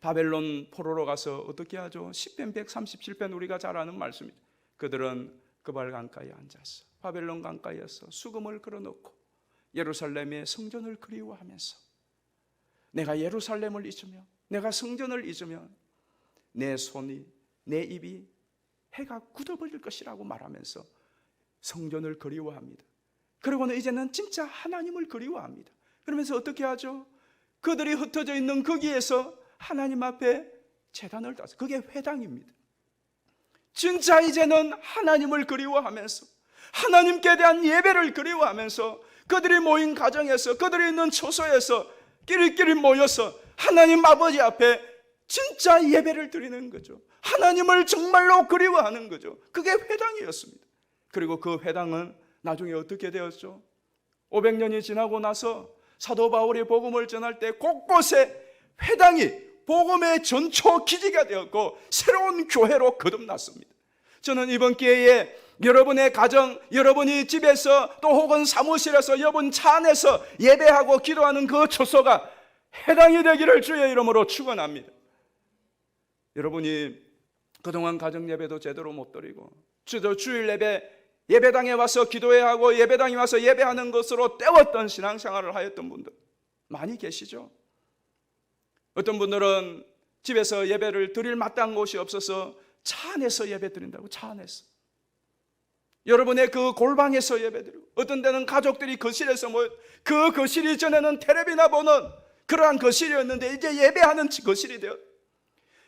[SPEAKER 1] 바벨론 포로로 가서 어떻게 하죠? 10편 137편 우리가 잘 아는 말씀입니다. 그들은 그발 강가에 앉아서 바벨론 강가에서 수금을 걸어놓고 예루살렘의 성전을 그리워하면서 내가 예루살렘을 잊으면 내가 성전을 잊으면 내 손이 내 입이 해가 굳어버릴 것이라고 말하면서 성전을 그리워합니다. 그리고는 이제는 진짜 하나님을 그리워합니다. 그러면서 어떻게 하죠? 그들이 흩어져 있는 거기에서 하나님 앞에 제단을 따서 그게 회당입니다. 진짜 이제는 하나님을 그리워하면서 하나님께 대한 예배를 그리워하면서 그들이 모인 가정에서 그들이 있는 처소에서 끼리끼리 모여서 하나님 아버지 앞에 진짜 예배를 드리는 거죠. 하나님을 정말로 그리워하는 거죠. 그게 회당이었습니다. 그리고 그 회당은 나중에 어떻게 되었죠? 500년이 지나고 나서 사도 바울이 복음을 전할 때 곳곳에 회당이 복음의 전초 기지가 되었고 새로운 교회로 거듭났습니다. 저는 이번 기회에 여러분의 가정, 여러분이 집에서 또 혹은 사무실에서 여러분 차 안에서 예배하고 기도하는 그 처소가 회당이 되기를 주의 이름으로 축원합니다. 여러분이 그동안 가정 예배도 제대로 못 드리고 주일 예배당에 와서 기도해야 하고 예배당에 와서 예배하는 것으로 때웠던 신앙생활을 하였던 분들 많이 계시죠? 어떤 분들은 집에서 예배를 드릴 마땅한 곳이 없어서 차 안에서 예배 드린다고, 차 안에서. 여러분의 그 골방에서 예배 드리고, 어떤 데는 가족들이 거실에서 그 거실이 전에는 텔레비나 보는 그러한 거실이었는데 이제 예배하는 거실이 되었.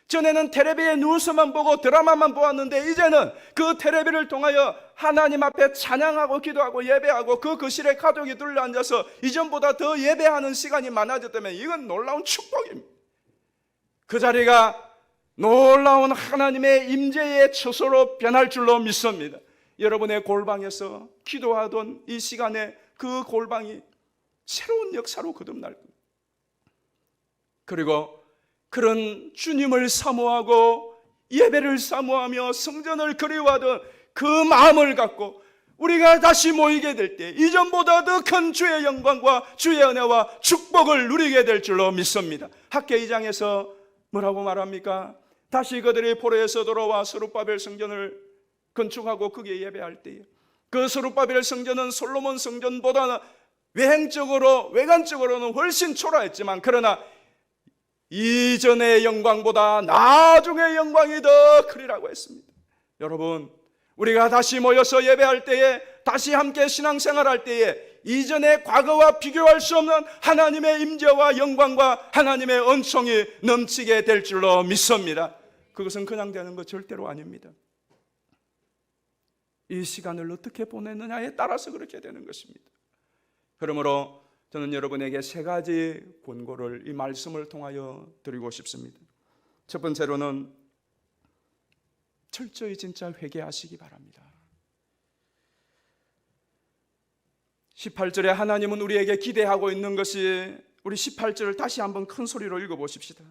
[SPEAKER 1] 전에는 텔레비에 뉴스만 보고 드라마만 보았는데 이제는 그 텔레비를 통하여 하나님 앞에 찬양하고 기도하고 예배하고 그 거실에 가족이 둘러앉아서 이전보다 더 예배하는 시간이 많아졌다면 이건 놀라운 축복입니다. 그 자리가 놀라운 하나님의 임재의 처소로 변할 줄로 믿습니다. 여러분의 골방에서 기도하던 이 시간에 그 골방이 새로운 역사로 거듭날 겁니다. 그리고 그런 주님을 사모하고 예배를 사모하며 성전을 그리워하던 그 마음을 갖고 우리가 다시 모이게 될 때 이전보다 더 큰 주의 영광과 주의 은혜와 축복을 누리게 될 줄로 믿습니다. 학계 2장에서 뭐라고 말합니까? 다시 그들이 포로에서 돌아와 스룹바벨 성전을 건축하고 거기에 예배할 때에 그 스룹바벨 성전은 솔로몬 성전보다 외관적으로는 훨씬 초라했지만 그러나 이전의 영광보다 나중의 영광이 더 크리라고 했습니다. 여러분, 우리가 다시 모여서 예배할 때에 다시 함께 신앙생활할 때에 이전의 과거와 비교할 수 없는 하나님의 임재와 영광과 하나님의 은총이 넘치게 될 줄로 믿습니다. 그것은 그냥 되는 것 절대로 아닙니다. 이 시간을 어떻게 보내느냐에 따라서 그렇게 되는 것입니다. 그러므로 저는 여러분에게 세 가지 권고를 이 말씀을 통하여 드리고 싶습니다. 첫 번째로는 철저히 진짜 회개하시기 바랍니다. 18절에 하나님은 우리에게 기대하고 있는 것이, 우리 18절을 다시 한번 큰 소리로 읽어보십시다.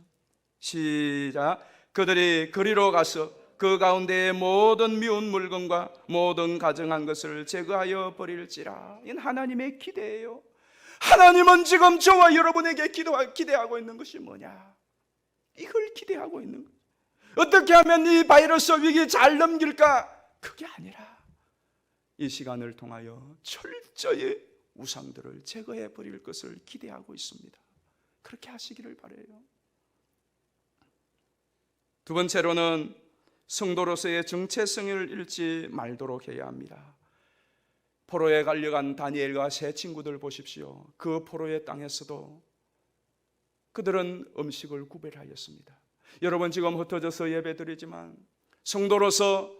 [SPEAKER 1] 시작. 그들이 그리로 가서 그 가운데의 모든 미운 물건과 모든 가증한 것을 제거하여 버릴지라. 이건 하나님의 기대예요. 하나님은 지금 저와 여러분에게 기대하고 있는 것이 뭐냐? 이걸 기대하고 있는 거예요. 어떻게 하면 이 바이러스 위기 잘 넘길까? 그게 아니라 이 시간을 통하여 철저히 우상들을 제거해 버릴 것을 기대하고 있습니다. 그렇게 하시기를 바라요. 두 번째로는 성도로서의 정체성을 잃지 말도록 해야 합니다. 포로에 갈려간 다니엘과 세 친구들 보십시오. 그 포로의 땅에서도 그들은 음식을 구별하였습니다. 여러분 지금 흩어져서 예배드리지만 성도로서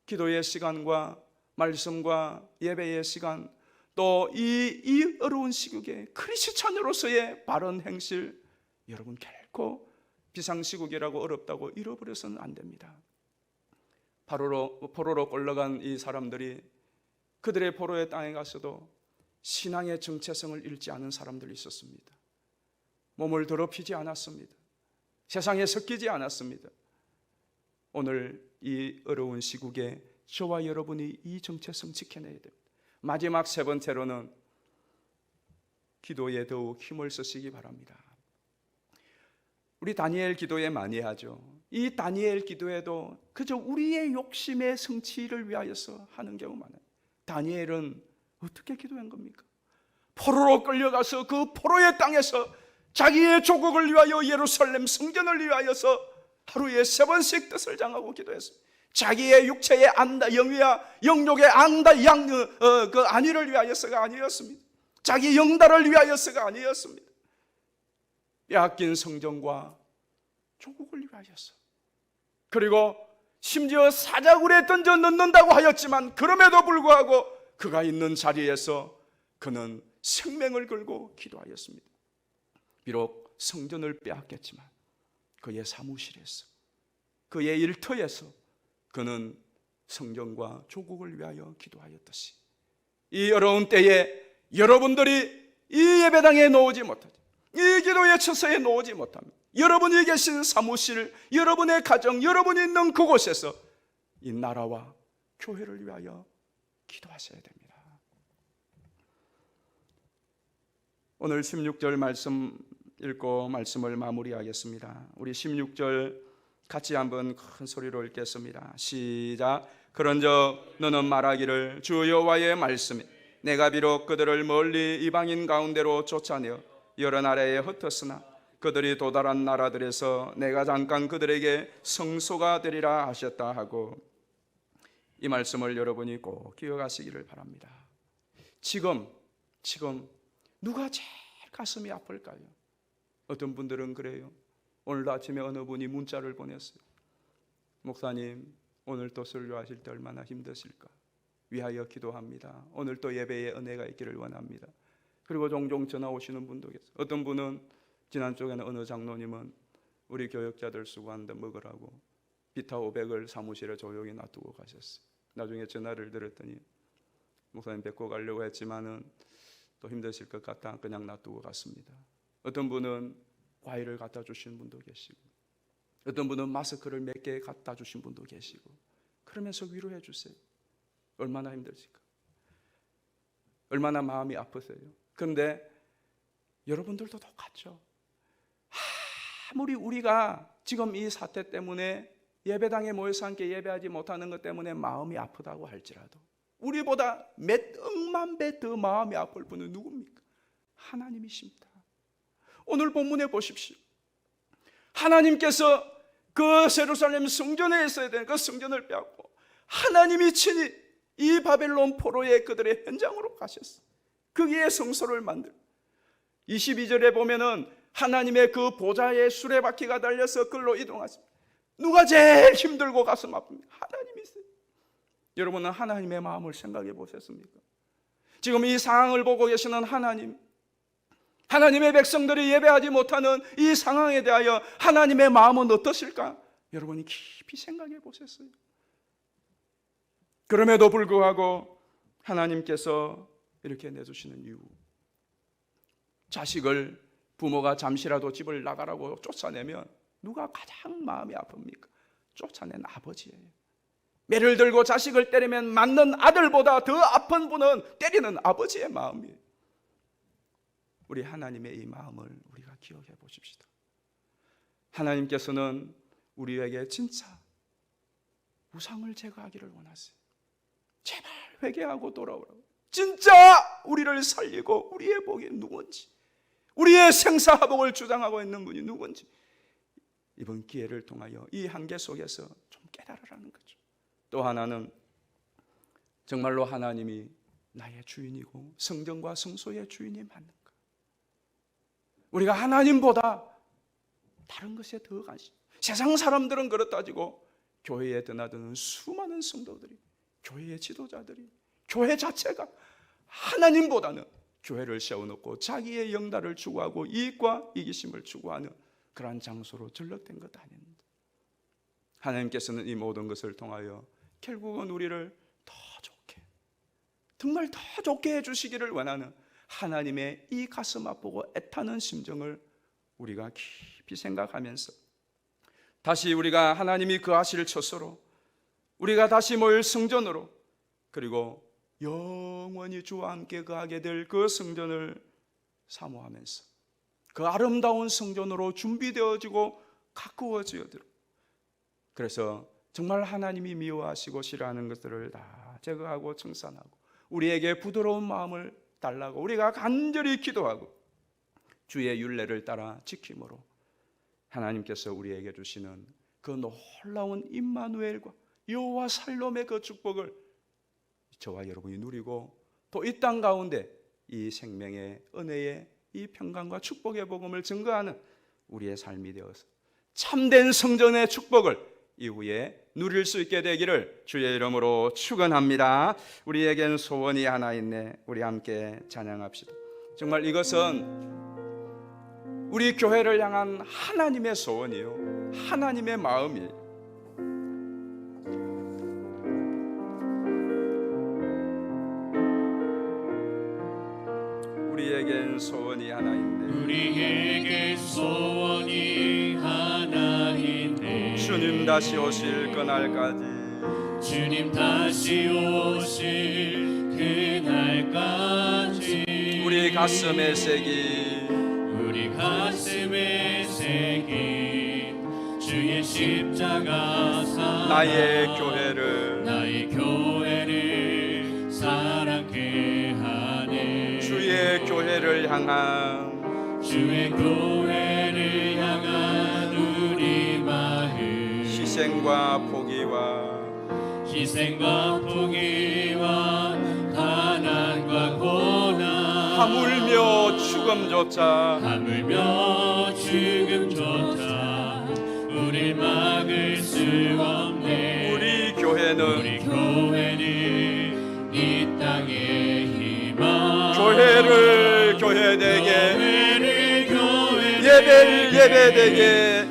[SPEAKER 1] 기도의 시간과 말씀과 예배의 시간, 또 이 어려운 시국에 크리스찬으로서의 바른 행실, 여러분 결코 비상시국이라고 어렵다고 잃어버려서는 안 됩니다. 포로로 끌려간 이 사람들이 그들의 포로의 땅에 가서도 신앙의 정체성을 잃지 않은 사람들이 있었습니다. 몸을 더럽히지 않았습니다. 세상에 섞이지 않았습니다. 오늘 이 어려운 시국에 저와 여러분이 이 정체성 지켜내야 됩니다. 마지막 세 번째로는 기도에 더욱 힘을 쓰시기 바랍니다. 우리 다니엘 기도에 많이 하죠. 이 다니엘 기도에도 그저 우리의 욕심의 성취를 위하여서 하는 경우 많아요. 다니엘은 어떻게 기도한 겁니까? 포로로 끌려가서 그 포로의 땅에서 자기의 조국을 위하여 예루살렘 성전을 위하여서 하루에 3번씩 뜻을 정하고 기도했습니다. 자기의 육체의 영위와 영욕의 그 안위를 위하여서가 아니었습니다. 자기 영달을 위하여서가 아니었습니다. 빼앗긴 성전과 조국을 위하여서, 그리고 심지어 사자굴에 던져 넣는다고 하였지만 그럼에도 불구하고 그가 있는 자리에서 그는 생명을 걸고 기도하였습니다. 비록 성전을 빼앗겼지만 그의 사무실에서, 그의 일터에서 그는 성전과 조국을 위하여 기도하였듯이 이 어려운 때에 여러분들이 이 예배당에 놓지 못하죠. 이 기도의 처소에 놓지 못합니다. 여러분이 계신 사무실, 여러분의 가정, 여러분이 있는 그곳에서 이 나라와 교회를 위하여 기도하셔야 됩니다. 오늘 16절 말씀 읽고 말씀을 마무리하겠습니다. 우리 16절 같이 한번 큰 소리로 읽겠습니다. 시작. 그런즉 너는 말하기를 주 여호와의 말씀이 내가 비록 그들을 멀리 이방인 가운데로 쫓아내어 여러 나라에 흩었으나 그들이 도달한 나라들에서 내가 잠깐 그들에게 성소가 되리라 하셨다 하고, 이 말씀을 여러분이 꼭 기억하시기를 바랍니다. 지금 누가 제일 가슴이 아플까요? 어떤 분들은 그래요. 오늘도 아침에 어느 분이 문자를 보냈어요. 목사님, 오늘 또 설교하실 때 얼마나 힘드실까? 위하여 기도합니다. 오늘 또 예배에 은혜가 있기를 원합니다. 그리고 종종 전화 오시는 분도 계세요. 어떤 분은 지난 주에는 어느 장로님은 우리 교역자들 수고하는데 먹으라고 비타 500을 사무실에 조용히 놔두고 가셨어요. 나중에 전화를 드렸더니 목사님 뵙고 가려고 했지만은 또 힘드실 것 같아 그냥 놔두고 갔습니다. 어떤 분은 과일을 갖다 주신 분도 계시고, 어떤 분은 마스크를 몇 개 갖다 주신 분도 계시고, 그러면서 위로해 주세요. 얼마나 힘드실까? 얼마나 마음이 아프세요? 그런데 여러분들도 똑같죠. 아무리 우리가 지금 이 사태 때문에 예배당에 모여서 함께 예배하지 못하는 것 때문에 마음이 아프다고 할지라도 우리보다 몇 억만 배 더 마음이 아플 분은 누굽니까? 하나님이십니다. 오늘 본문에 보십시오. 하나님께서 그 예루살렘 성전에 있어야 되는 그 성전을 빼앗고 하나님이 친히 이 바벨론 포로의 그들의 현장으로 가셨어요. 거기에 성소를 만들고 22절에 보면은 하나님의 그 보좌에 수레바퀴가 달려서 그걸로 이동하십니다. 누가 제일 힘들고 가슴 아픕니까? 하나님이세요. 여러분은 하나님의 마음을 생각해 보셨습니까? 지금 이 상황을 보고 계시는 하나님, 하나님의 백성들이 예배하지 못하는 이 상황에 대하여 하나님의 마음은 어떠실까? 여러분이 깊이 생각해 보셨어요? 그럼에도 불구하고 하나님께서 이렇게 내주시는 이유, 자식을 부모가 잠시라도 집을 나가라고 쫓아내면 누가 가장 마음이 아픕니까? 쫓아낸 아버지예요. 매를 들고 자식을 때리면 맞는 아들보다 더 아픈 분은 때리는 아버지의 마음이에요. 우리 하나님의 이 마음을 우리가 기억해 보십시다. 하나님께서는 우리에게 진짜 우상을 제거하기를 원하세요. 제발 회개하고 돌아오라고. 진짜 우리를 살리고 우리의 복이 누군지, 우리의 생사화복을 주장하고 있는 분이 누군지 이번 기회를 통하여 이 한계 속에서 좀 깨달으라는 거죠. 또 하나는 정말로 하나님이 나의 주인이고 성전과 성소의 주인이 맞는가? 우리가 하나님보다 다른 것에 더 관심. 세상 사람들은 그렇다 따지고 교회에 드나드는 수많은 성도들이, 교회의 지도자들이, 교회 자체가 하나님보다는 교회를 세워놓고 자기의 영달을 추구하고 이익과 이기심을 추구하는 그러한 장소로 전락된 것 아닙니다. 하나님께서는 이 모든 것을 통하여 결국은 우리를 더 좋게, 정말 더 좋게 해주시기를 원하는 하나님의 이 가슴 아프고 애타는 심정을 우리가 깊이 생각하면서 다시 우리가 하나님이 거하실 처소로, 우리가 다시 모일 성전으로, 그리고 영원히 주와 함께 거하게 될 그 성전을 사모하면서 그 아름다운 성전으로 준비되어지고 가꾸어지어도록, 그래서 정말 하나님이 미워하시고 싫어하는 것들을 다 제거하고 청산하고 우리에게 부드러운 마음을 달라고 우리가 간절히 기도하고 주의 율례를 따라 지킴으로 하나님께서 우리에게 주시는 그 놀라운 임마누엘과 여호와 살롬의 그 축복을 저와 여러분이 누리고 또 이 땅 가운데 이 생명의 은혜의 이 평강과 축복의 복음을 증거하는 우리의 삶이 되어서 참된 성전의 축복을 이후에 누릴 수 있게 되기를 주의 이름으로 축원합니다. 우리에겐 소원이 하나 있네. 우리 함께 찬양합시다. 정말 이것은 우리 교회를 향한 하나님의 소원이요, 하나님의 마음이에요. 우리에겐 소원이 하나 있네.
[SPEAKER 2] 우리에게 소원이 하나 있네.
[SPEAKER 1] 주님 다시 오실 그날까지
[SPEAKER 2] 주님 다시 오실 그날까지
[SPEAKER 1] 우리 가슴에 새긴
[SPEAKER 2] 우리 가슴에 새긴 주의 십자가 사랑
[SPEAKER 1] 나의 교회를
[SPEAKER 2] 나의 교회를 사랑케 하네.
[SPEAKER 1] 주의 교회를 향한
[SPEAKER 2] 주의 교회를 향한 우리 마음
[SPEAKER 1] 희생과 포기와
[SPEAKER 2] 포기와 가난과 고난
[SPEAKER 1] 하물며 죽음조차
[SPEAKER 2] 우릴 막을 수 없네.
[SPEAKER 1] 우리 교회는
[SPEAKER 2] 이 땅의 희망
[SPEAKER 1] 교회를 교회되게 예배를 예배되게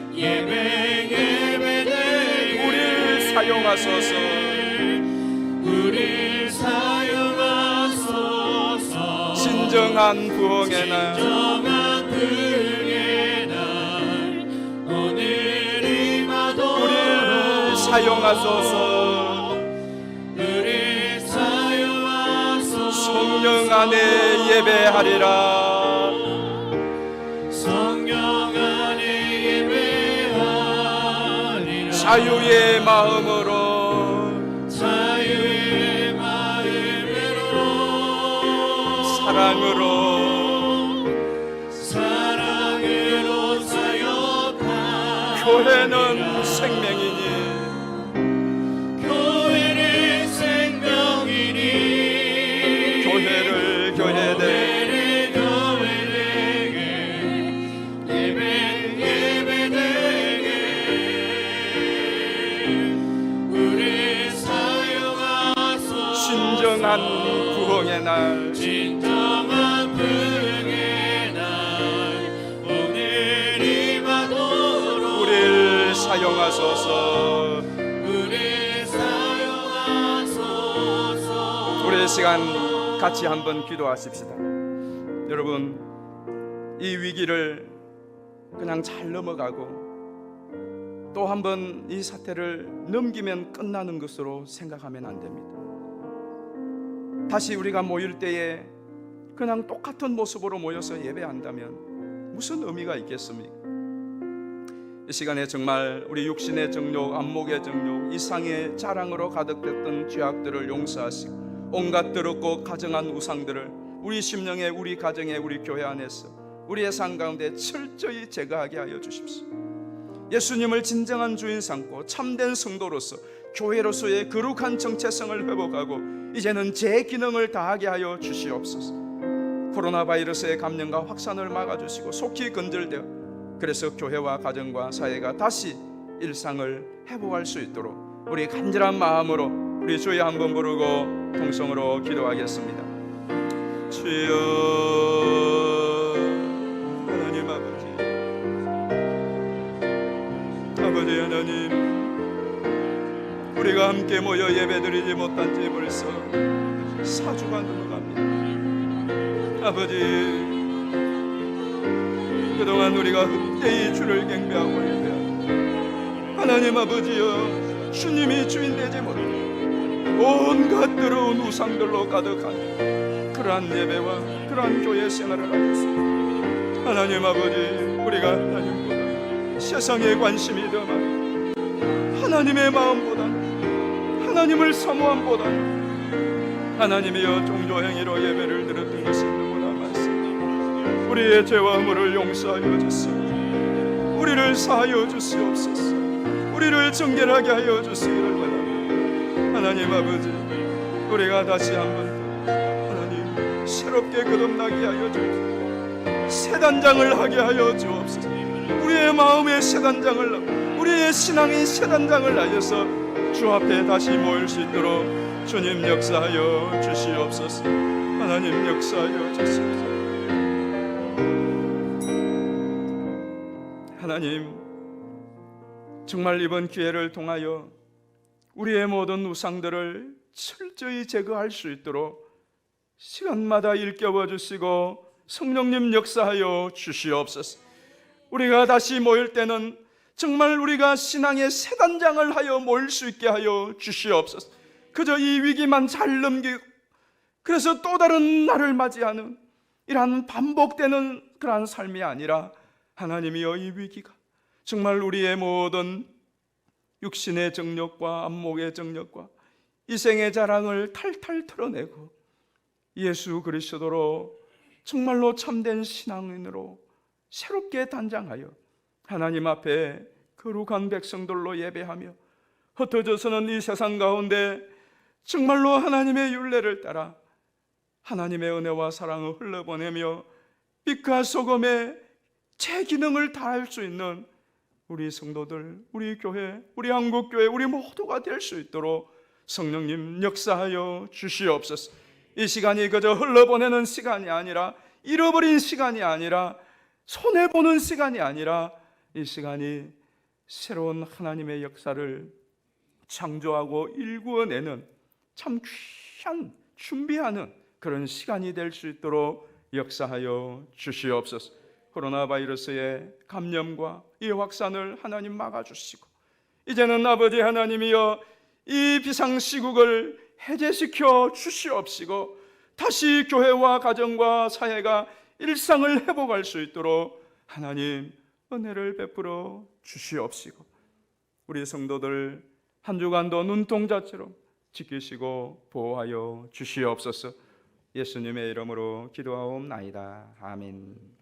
[SPEAKER 1] 우리를 사용하소서. 진정한 부흥의 날 우리를 사용하소서. 성령 안에 예배하리라. 자유의 마음으로 사랑으로
[SPEAKER 2] 사역하
[SPEAKER 1] 교회는 생명이니 교회를 교회되게
[SPEAKER 2] 우리 사용하소서.
[SPEAKER 1] 진정한 부흥의 날
[SPEAKER 2] 진정한 부흥의 날 오늘 임하도록
[SPEAKER 1] 우리를 사용하소서.
[SPEAKER 2] 우리 사용하소서.
[SPEAKER 1] 우리 시간 같이 한번 기도하십시다. 여러분, 이 위기를 그냥 잘 넘어가고 또 한번 이 사태를 넘기면 끝나는 것으로 생각하면 안 됩니다. 다시 우리가 모일 때에 그냥 똑같은 모습으로 모여서 예배한다면 무슨 의미가 있겠습니까? 이 시간에 정말 우리 육신의 정욕, 안목의 정욕, 이상의 자랑으로 가득했던 죄악들을 용서하시고 온갖 더럽고 가증한 우상들을 우리 심령에, 우리 가정에, 우리 교회 안에서 우리의 삶 가운데 철저히 제거하게 하여 주십시오. 예수님을 진정한 주인 삼고 참된 성도로서 교회로서의 거룩한 정체성을 회복하고 이제는 제 기능을 다하게 하여 주시옵소서. 코로나 바이러스의 감염과 확산을 막아주시고 속히 건절되어 그래서 교회와 가정과 사회가 다시 일상을 회복할 수 있도록 우리 간절한 마음으로 우리 주여 한번 부르고 통성으로 기도하겠습니다. 주여 하나님 아버지 하나님, 우리가 함께 모여 예배드리지 못한 지 벌써 4주가 넘어갑니다. 아버지, 그동안 우리가 헛되이 주를 경배하고 예배하고 하나님 아버지여, 주님이 주인 되지 못해 온갖 더러운 우상들로 가득한 그러한 예배와 그러한 교회 생활을 하고 있습니다. 하나님 아버지, 우리가 하나님보다 세상에 관심이 더 많아 하나님의 마음보다 하나님을 사모함보다 하나님이여 종교행위로 예배를 드렸던 것이 너무나 많습니다. 우리의 죄와 허물을 용서하여 주시고 우리를 사하여 주시옵소서. 우리를 정결하게 하여 주시기를 원합니다. 하나님 아버지, 우리가 다시 한번 하나님 새롭게 거듭나게 하여 주옵소서. 새 단장을 하게 하여 주옵소서. 우리의 마음의 새 단장을, 우리의 신앙의 새 단장을 하여서 주 앞에 다시 모일 수 있도록 주님 역사하여 주시옵소서. 하나님 역사하여 주시옵소서. 하나님, 정말 이번 기회를 통하여 우리의 모든 우상들을 철저히 제거할 수 있도록 시간마다 일깨워 주시고 성령님 역사하여 주시옵소서. 우리가 다시 모일 때는 정말 우리가 신앙의 새 단장을 하여 모일 수 있게 하여 주시옵소서. 그저 이 위기만 잘 넘기고 그래서 또 다른 날을 맞이하는 이러한 반복되는 그러한 삶이 아니라, 하나님이여, 이 위기가 정말 우리의 모든 육신의 정력과 안목의 정력과 이생의 자랑을 탈탈 털어내고 예수 그리스도로 정말로 참된 신앙인으로 새롭게 단장하여 하나님 앞에 거룩한 백성들로 예배하며 흩어져서는 이 세상 가운데 정말로 하나님의 율례를 따라 하나님의 은혜와 사랑을 흘러보내며 빛과 소금의 제 기능을 다할 수 있는 우리 성도들, 우리 교회, 우리 한국교회, 우리 모두가 될 수 있도록 성령님 역사하여 주시옵소서. 이 시간이 그저 흘러보내는 시간이 아니라, 잃어버린 시간이 아니라, 손해보는 시간이 아니라, 이 시간이 새로운 하나님의 역사를 창조하고 일구어내는 참 귀한 준비하는 그런 시간이 될 수 있도록 역사하여 주시옵소서. 코로나 바이러스의 감염과 이 확산을 하나님 막아주시고, 이제는 아버지 하나님이여, 이 비상시국을 해제시켜 주시옵시고 다시 교회와 가정과 사회가 일상을 회복할 수 있도록 하나님 은혜를 베풀어 주시옵시고, 우리 성도들 한 주간도 눈동자처럼 지키시고 보호하여 주시옵소서. 예수님의 이름으로 기도하옵나이다. 아멘.